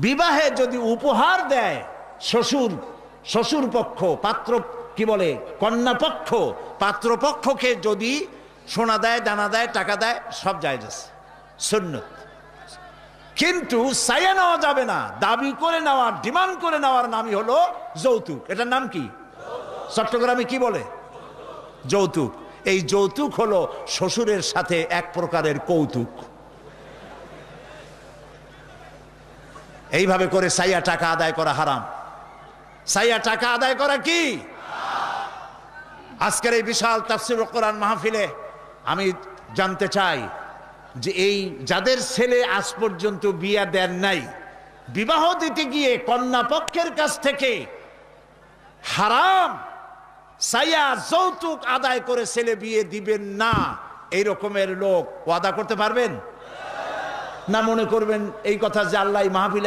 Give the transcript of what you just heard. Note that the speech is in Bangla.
বিবাহে যদি উপহার দেয় শ্বশুর পক্ষ, পাত্র কি বলে কন্যা পক্ষ, পাত্রপক্ষকে যদি সোনা দেয়, দানা দেয়, টাকা দেয়, সব জায়েজ আছে, সুন্নত। কিন্তু চাইয়া নেওয়া যাবে না, দাবি করে নেওয়া, ডিমান্ড করে নেওয়ার নামই হলো যৌতুক। এটার নাম কি? চট্টগ্রামে কি বলে? যৌতুক। এই যৌতুক হলো শ্বশুরের সাথে এক প্রকারের কৌতুক। এইভাবে করে চাইয়া টাকা আদায় করা হারাম। চাইয়া টাকা আদায় করা কি? আজকের এই বিশাল তাফসীরুল কোরআন মাহফিলে আমি জানতে চাই যে এই যাদের ছেলে আজ পর্যন্ত বিয়ে দেন নাই, বিবাহ দিতে গিয়ে কন্যা পক্ষের কাছ থেকে হারাম চাইয়া যৌতুক আদায় করে ছেলে বিয়ে দিবেন না, এই রকমের লোক ওয়াদা করতে পারবেন না? মনে করবেন এই কথা যে আল্লাহ মাহফিলে